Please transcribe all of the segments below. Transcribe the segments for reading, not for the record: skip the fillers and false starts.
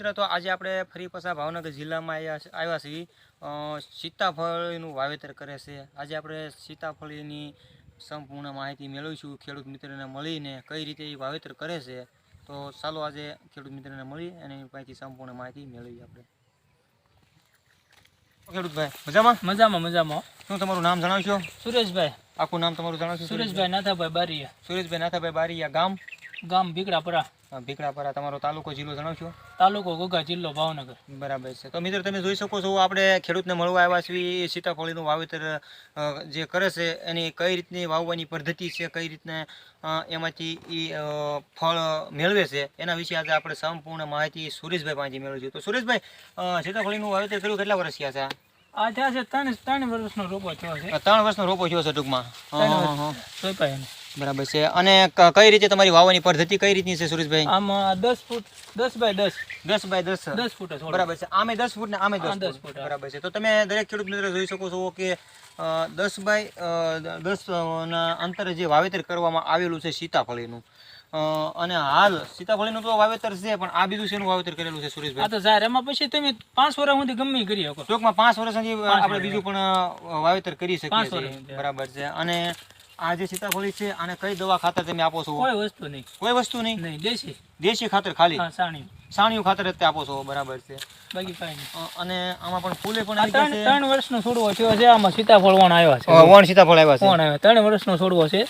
મિત્ર, તો આજે આપણે ફરી પાછા ભાવનગર જિલ્લામાં આવ્યા છીએ. સીતાફળનું વાવેતર કરે છે. આજે આપણે સીતાફળીની સંપૂર્ણ માહિતી મેળવીશું ખેડૂત મિત્રને મળીને કઈ રીતે એ વાવેતર કરે છે. તો ચાલો આજે ખેડૂત મિત્રને મળી અને એની પાસેથી સંપૂર્ણ માહિતી મેળવીએ આપણે. ખેડૂતભાઈ મજામાં? મજામાં. શું તમારું નામ જણાવશો? સુરેશભાઈ. આખું નામ તમારું જણાવશો? સુરેશભાઈ નાથાભાઈ બારીયા. સુરેશભાઈ નાથાભાઈ બારીયા. ગામ ભીકડાપરા. ભીકડાપરા. તમારો તાલુકો જિલ્લો જણાવશો? તાલુકો ઘોઘા, જિલ્લો ભાવનગર. બરાબર છે. તો મિત્રો તમે જોઈ શકો છો, આપણે ખેડૂતને મળવા આવ્યા છીએ. સીતાફળીનું વાવેતર જે કરે છે એની કઈ રીતની વાવવાની પદ્ધતિ છે, કઈ રીતના એમાંથી એ ફળ મેળવે છે, એના વિશે આજે આપણે સંપૂર્ણ માહિતી સુરેશભાઈ પાસેથી મેળવીશું. તો સુરેશભાઈ, સીતાફળીનું વાવેતર કર્યું કેટલા વર્ષ થયા છે? આ થયા છે ત્રણ વર્ષનો રોપો થયો છે. 3 વર્ષનો રોપો થયો છે ટૂંકમાં. બરાબર છે. અને કઈ રીતે તમારી વાવવાની પદ્ધતિ કઈ રીતની છે સુરેશભાઈ? આમાં 10 ફૂટ 10 બાય 10. 10 બાય 10. 10 ફૂટ. બરાબર છે. આમે 10 ફૂટ ને આમે 10 ફૂટ. બરાબર છે. તો તમે દરેક ખેડૂત મિત્રો જોઈ શકો છો કે 10 બાય 10 ના અંતરે જે વાવેતર કરવામાં આવેલું છે સીતાફળીનું. અને હાલ સીતાફળીનું તો વાવેતર છે, પણ આ બીજું શેનું વાવેતર કરેલું છે સુરેશભાઈ? આ તો જાહેર એમાં પછી તમે 5 વર્ષ સુધી ગમે કરી શકો. ટૂંકમાં 5 વર્ષ સુધી આપણે બીજું પણ વાવેતર કરી શકીએ છીએ. બરાબર છે. અને આ જે સીતાફળી છે આને કઈ દવા ખાતર તમે આપો છો? કોઈ વસ્તુ નહીં. દેશી ખાતર ખાલી સાણિયું ખાતર જ આપો છો? બરાબર છે. બાકી કાંઈ નહીં. અને આમાં પણ ફૂલે પણ આવી ગયા છે. 3 વર્ષનો છોડવો થયો છે. આમાં સીતાફળ વણ આવ્યા છે. વણ સીતાફળ આવ્યા છે. વણ આવ્યા 3 વર્ષનો છોડવો છે.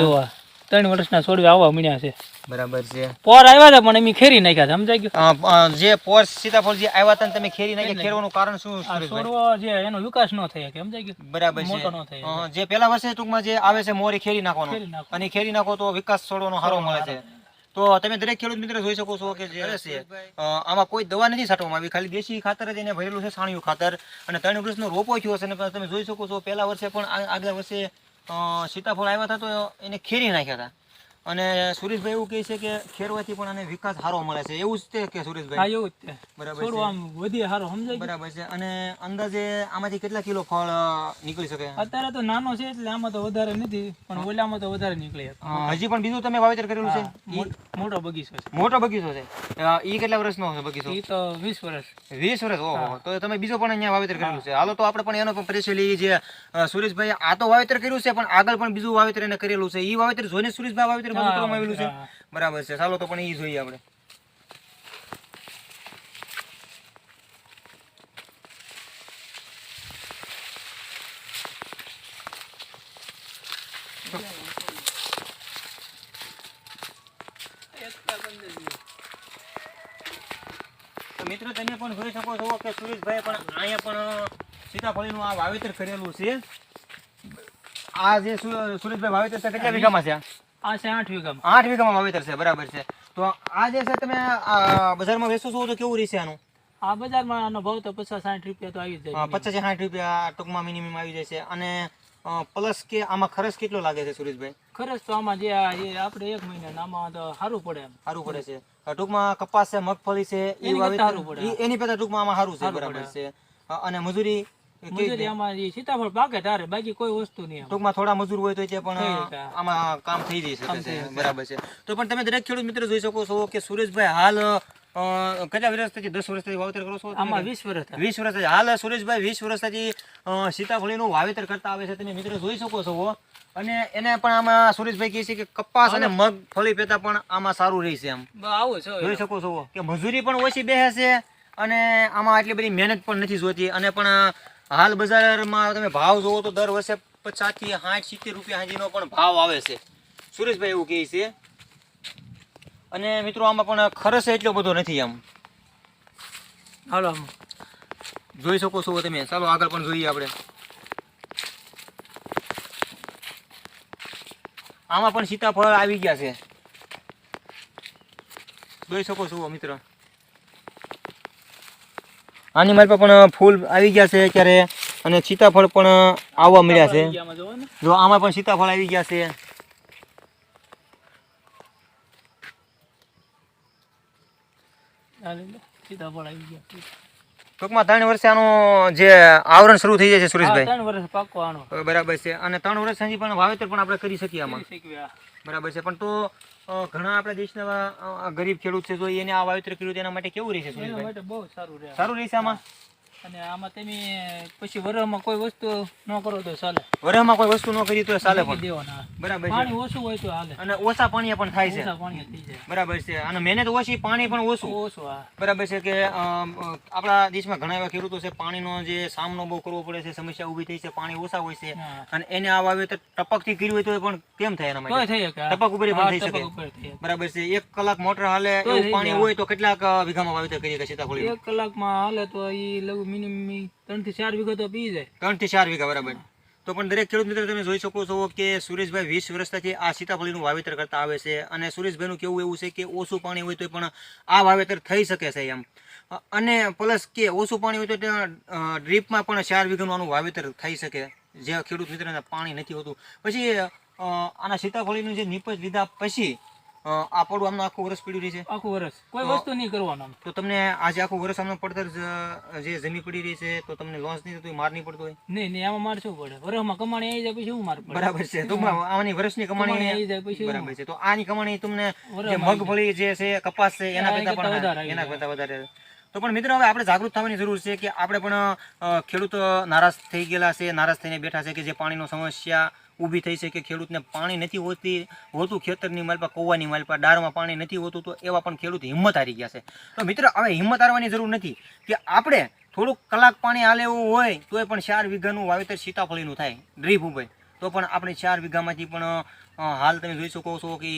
જોવા 3 વર્ષના છોડવા આવવા મળ્યા છે. બરાબર છે. પોર આવ્યા હતા પણ એમ ખેરી નાખ્યા. સમજાઈ ગયું? જે પોર સીતાફળ જે આવ્યા હતા તમે ખેરી નાખ્યા, ખેરવાનું કારણ શું? છોડવો જે એનો વિકાસ ન થયો કે સમજાઈ ગયું? બરાબર છે. મોટો ન થયો. જે પેલા વર્ષે ટૂંકમાં જે આવે છે મોરી ખેરી નાખવાનો, અને ખેરી નાખો તો વિકાસ છોડવાનો સારો મળે છે. તો તમે દરેક ખેડૂત મિત્ર જોઈ શકો છો કે જે છે આમાં કોઈ દવા નથી છાંટવામાં આવી, ખાલી દેશી ખાતર જ એને ભરેલું છે, સાણિયું ખાતર. અને 3 વર્ષનો રોપો થયો છે. અને તમે જોઈ શકો છો પેલા વર્ષે પણ આગલા વર્ષે સીતાફળ આવ્યા હતા તો એને ખેરી નાખ્યા હતા. અને સુરેશભાઈ એવું કહે છે કે ખેરવાથી પણ આને વિકાસ સારો મળે છે. એવું જ છે કે સુરેશભાઈ? હા, એવું જ છે. બરાબર છોડવો આમ વધી સારો. સમજાય? બરાબર છે. અને અંદાજે આમાંથી કેટલા કિલો ફળ નીકળી શકે? અત્યારે તો નાનો છે એટલે આમાં તો વધારે નથી, પણ ઓલામાં તો વધારે નીકળે. હજી પણ બીજું તમે વાવેતર કરેલું છે? મોટો બગીચો છે. મોટો બગીચો છે. ઈ કેટલા વર્ષનો છે બગીચો? ઈ તો 20 વર્ષ. 20 વર્ષ. ઓહો. તો તમે બીજો પણ અહીંયા વાવેતર કરેલું છે. હાલો તો આપણે પણ એનો પણ પરિચય લઈએ. જે સુરેશભાઈ આ તો વાવેતર કર્યું છે, પણ આગળ પણ બીજું વાવેતર એને કરેલું છે. ઈ વાવેતર જોઈને સુરેશભાઈ વાવેતર કરવામાં આવેલું છે. બરાબર છે. ચાલો તો પણ ઈ જોઈએ આપણે. તો મિત્રો તમે પણ જોઈ શકો છો કે સુરેશભાઈ પણ અહીંયા પણ સીતાફળીનું આ વાવેતર કરેલું છે. આ જે સુરેશભાઈ વાવેતર છે કેટલા વીઘામાં છે? આ છે 8 વીઘામાં. 8 વીઘામાં વાવેતર છે. બરાબર છે. તો આ જે છે તમે બજારમાં વેચો છો તો કેવું રહેશે આનું? આ બજારમાં આનો ભાવ તો 50-60 રૂપિયા તો આવી જાય. 50-60 રૂપિયા ટૂંકમાં મિનિમમ આવી જાય છે. અને પ્લસ કે આમાં ખર્ચ કેટલો લાગે છે સુરેશભાઈ? ખર્ચ તો આમાં જે આપણે 1 મહિના આમાં તો સારું પડે. સારું પડે છે. ટૂંકમાં કપાસ છે, મગફળી છે, એ વાવેતર એની પેલા ટૂંકમાં આમાં સારું છે. બરાબર છે. અને મજૂરી આમાં સીતાફળ પાકે તારે, બાકી કોઈ વસ્તુ નહીં. ટૂંકમાં થોડા મજૂર હોય તો તે પણ આમાં કામ થઈ જઈ શકે છે. બરાબર છે. તો પણ તમે દરેક ખેડૂત મિત્રો જોઈ શકો છો કે સુરેશભાઈ હાલ કેટલા વર્ષથી 10 વર્ષથી વાવેતર કરો છો? આમાં 20 વર્ષ. 20 વર્ષ. હાલ સુરેશભાઈ 20 વર્ષથી સીતાફળીનું વાવેતર કરતા આવે છે. તમે મિત્રો જોઈ શકો છો. અને એને પણ આમાં સુરેશભાઈ કહે છે કે કપાસ અને મગફળી પેતા પણ આમાં સારું રહેશે. આમ આવું છે. જોઈ શકો છો કે મજૂરી પણ ઓછી બેસે છે, અને આમાં આટલી બધી મહેનત પણ નથી જોતી. અને પણ હાલ બજારમાં તમે ભાવ જોવો તો દર વર્ષે 50 થી 60 70 રૂપિયા સુધીનો પણ ભાવ આવે છે. સુરેશભાઈ એવું કહે છે. અને મિત્રો આમાં પણ ખર્ચ એટલો બધો નથી. આમ હાલો જોઈ શકો છો તમે. ચાલો આગળ પણ જોઈએ આપણે. આમાં પણ સીતાફળ આવી ગયા છે. જોઈ શકો છો મિત્ર. આની મારી પાસે પણ ફૂલ આવી ગયા છે અત્યારે, અને સીતાફળ પણ આવવા મળ્યા છે. જો આમાં પણ સીતાફળ આવી ગયા છે. ટૂંકમાં 3 વર્ષે આનું જે આવરણ શરૂ થઈ જાય છે સુરેશભાઈ? 3 વર્ષ પાકો આનો. બરાબર છે. અને 3 વર્ષ હજી પણ વાવેતર પણ આપણે કરી શકીએ આમાં. બરાબર છે. પણ તો ઘણા આપણા દેશના ગરીબ ખેડૂત છે, જો એને આ વાવેતર કર્યું તો એના માટે કેવું રહેશે એના સુરેશભાઈ? માટે બહુ સારું રહે. સારું રહેશે આમાં? અને આમાં તમે પછી વરસમાં કોઈ વસ્તુ ન કરો તો ચાલે. વરસમાં કોઈ વસ્તુ ન કરી તો ચાલે પણ. દેવાના. બરાબર છે. પાણી ઓછું હોય તો હાલે. અને ઓછા પાણી પણ થાય છે. ઓછા પાણી થઈ જાય. બરાબર છે. અને મહેનત ઓછી, પાણી પણ ઓછું. ઓછું હા. બરાબર છે કે આપણા દેશમાં ઘણા એવા ખેડૂતો છે, પાણીનો જે સામનો બહુ કરવો પડે છે, સમસ્યા ઊભી થઈ છે, પાણી ઓછા હોય છે, હા. અને એને આ વાવેતર ટપકથી કર્યું હોય તો પણ કેમ થાય એના તોય માટે? થઈ શકે. ટપક ઉપર પણ થઈ હા, શકે. ટપક ઉપર થઈ શકે. બરાબર છે. 1 કલાક મોટર હાલે તોય એવું થઈ પાણી જાય. હોય તો કેટલાક વીઘામાં વાવેતર કરી શકે સીતાફળી? 1 કલાકમાં હાલે તો એ લગભગ મિનિમમ 3 થી 4 વીઘા તો પી જાય. 3 થી 4 વીઘા. બરાબર. તો પણ દરેક ખેડૂત મિત્ર તમે જોઈ શકો છો કે સુરેશભાઈ 20 વર્ષથી આ સીતાફળીનું વાવેતર કરતા આવે છે, અને સુરેશભાઈનું કેવું એવું છે કે ઓછું પાણી હોય તો પણ આ વાવેતર થઈ શકે છે એમ. અને પ્લસ કે ઓછું પાણી હોય તો ત્યાં ડ્રીપમાં પણ 4 વીઘાનું આનું વાવેતર થઈ શકે, જે ખેડૂત મિત્રને પાણી નથી હોતું. પછી આના સીતાફળીનું જે નીપજ લીધા પછી આ પડું આમનું આખું વર્ષ પીડ્યું રહી છે? આખું વર્ષ કોઈ વસ્તુ નહીં કરવાનું આમ. તો તમને આજે આખું વર્ષ આમનું પડતર જે જમી પડી રહી છે તો તમને લોસ નહીં થતું, માર નહીં પડતો હોય? નહીં નહીં, આમાં માર શું પડે? વરસમાં કમાણી આવી જાય પછી શું માર પડે? બરાબર છે. તો આની વર્ષની કમાણી કમાણી આવી જાય પછી બરાબર છે. તો આની કમાણી તમને જે વરસમાં મગફળી જે છે, કપાસ છે, એના કરતા પણ વધારે આવી એના જાય. કરતા વધારે. તો પણ મિત્રો હવે આપણે જાગૃત થવાની જરૂર છે કે આપણે પણ ખેડૂતો નારાજ થઈ ગયેલા છે, નારાજ થઈને બેઠા છે કે જે પાણીનો સમસ્યા ઊભી થઈ છે કે ખેડૂતને પાણી નથી હોતું ખેતરની માલપા, કૌવાની માલપા, ડારમાં પાણી નથી હોતું, તો એવા પણ ખેડૂત હિંમત હારી ગયા છે. તો મિત્રો હવે હિંમત હારવાની જરૂર નથી કે આપણે થોડુંક કલાક પાણી હાલે એવું હોય તોય પણ 4 વીઘાનું વાવેતર સીતાફળીનું થાય ડ્રીપ ઉપર, તો પણ આપણે 4 વીઘામાંથી પણ હાલ તમે જોઈ શકો છો કે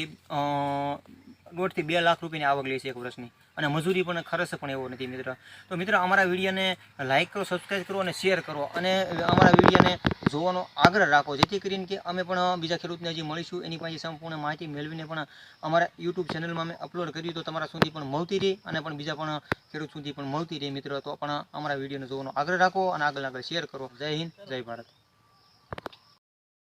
1.5 થી 2 લાખ રૂપિયાની આવક લે છે એક વર્ષની, અને મજૂરી પણ ખર્ચ પણ એવો નથી મિત્ર. તો મિત્રો અમારા વિડીયોને લાઇક કરો, સબસ્ક્રાઈબ કરો અને શેર કરો, અને અમારા વિડીયોને જોવાનો આગ્રહ રાખો, જેથી કરીને કે અમે પણ બીજા ખેડૂતને હજી મળીશું એની પાસે સંપૂર્ણ માહિતી મેળવીને પણ અમારા યુટ્યુબ ચેનલમાં અમે અપલોડ કર્યું તો તમારા સુધી પણ મળતી રહે, અને પણ બીજા પણ ખેડૂત સુધી પણ મળતી રહે મિત્રો. તો પણ અમારા વિડીયોને જોવાનો આગ્રહ રાખો અને આગળ શેર કરો. જય હિન્દ, જય ભારત.